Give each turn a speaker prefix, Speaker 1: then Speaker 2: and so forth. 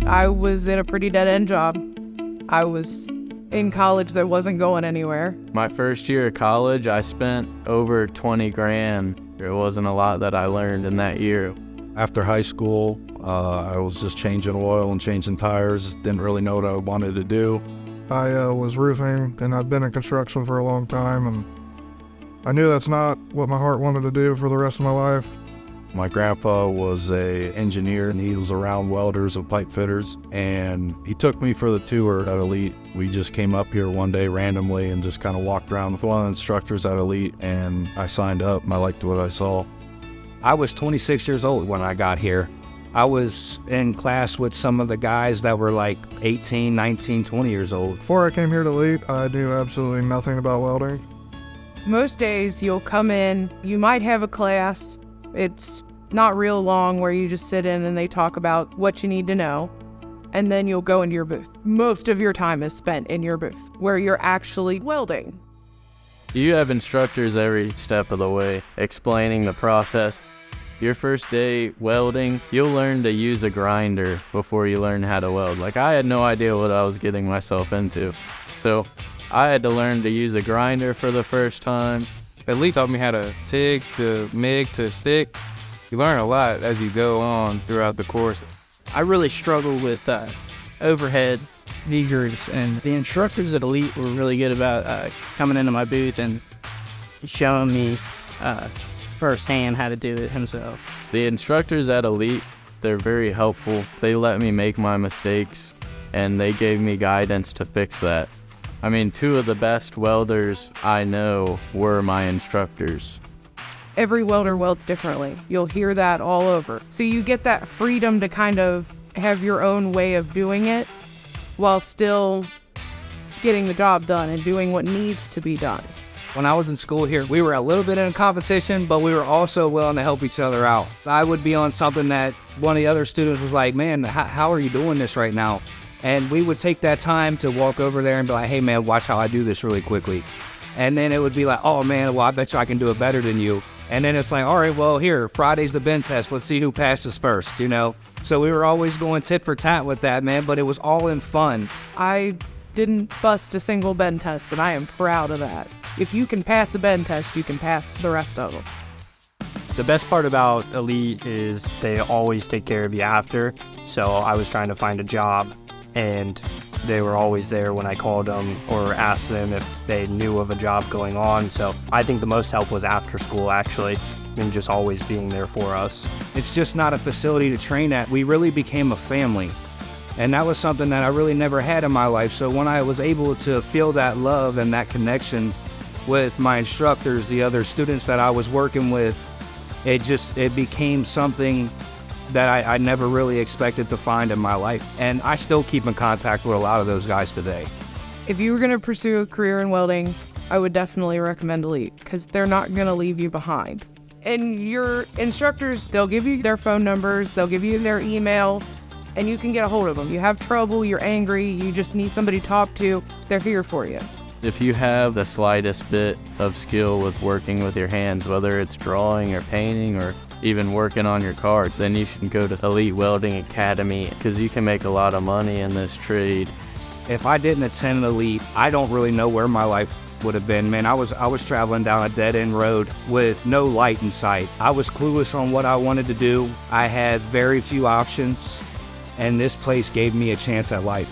Speaker 1: I was in a pretty dead-end job. I was in college that wasn't going anywhere.
Speaker 2: My first year of college, I spent over 20 grand. There wasn't a lot that I learned in that year.
Speaker 3: After high school, I was just changing oil and changing tires. Didn't really know what I wanted to do.
Speaker 4: I was roofing, and I'd been in construction for a long time, and I knew that's not what my heart wanted to do for the rest of my life.
Speaker 3: My grandpa was an engineer, and he was around welders and pipe fitters, and he took me for the tour at Elite. We just came up here one day randomly and just kind of walked around with one of the instructors at Elite, and I signed up, and I liked what I saw.
Speaker 5: I was 26 years old when I got here. I was in class with some of the guys that were like 18, 19, 20 years old.
Speaker 4: Before I came here to Elite, I knew absolutely nothing about welding.
Speaker 1: Most days you'll come in, you might have a class. It's not real long where you just sit in and they talk about what you need to know. And then you'll go into your booth. Most of your time is spent in your booth where you're actually welding.
Speaker 2: You have instructors every step of the way, explaining the process. Your first day welding, you'll learn to use a grinder before you learn how to weld. Like, I had no idea what I was getting myself into. So I had to learn to use a grinder for the first time.
Speaker 6: Elite taught me how to TIG, to MIG, to stick. You learn a lot as you go on throughout the course.
Speaker 7: I really struggled with overhead vigors, and the instructors at Elite were really good about coming into my booth and showing me firsthand how to do it himself.
Speaker 2: The instructors at Elite, they're very helpful. They let me make my mistakes, and they gave me guidance to fix that. I mean, two of the best welders I know were my instructors.
Speaker 1: Every welder welds differently. You'll hear that all over. So you get that freedom to kind of have your own way of doing it while still getting the job done and doing what needs to be done.
Speaker 5: When I was in school here, we were a little bit in a competition, but we were also willing to help each other out. I would be on something that one of the other students was like, man, how are you doing this right now? And we would take that time to walk over there and be like, hey man, watch how I do this really quickly. And then it would be like, oh man, well I bet you I can do it better than you. And then it's like, all right, well here, Friday's the bend test. Let's see who passes first, you know? So we were always going tit for tat with that, man, but it was all in fun.
Speaker 1: I didn't bust a single bend test, and I am proud of that. If you can pass the bend test, you can pass the rest of them.
Speaker 8: The best part about Elite is they always take care of you after. So I was trying to find a job, and they were always there when I called them or asked them if they knew of a job going on. So I think the most help was after school, actually, and just always being there for us.
Speaker 5: It's just not a facility to train at. We really became a family. And that was something that I really never had in my life. So when I was able to feel that love and that connection with my instructors, the other students that I was working with, it became something that I never really expected to find in my life. And I still keep in contact with a lot of those guys today.
Speaker 1: If you were going to pursue a career in welding, I would definitely recommend Elite because they're not going to leave you behind. And your instructors, they'll give you their phone numbers, they'll give you their email, and you can get a hold of them. You have trouble, you're angry, you just need somebody to talk to, they're here for you.
Speaker 2: If you have the slightest bit of skill with working with your hands, whether it's drawing or painting or even working on your car, then you should go to Elite Welding Academy because you can make a lot of money in this trade.
Speaker 5: If I didn't attend Elite, I don't really know where my life would have been. Man, I was traveling down a dead-end road with no light in sight. I was clueless on what I wanted to do. I had very few options, and this place gave me a chance at life.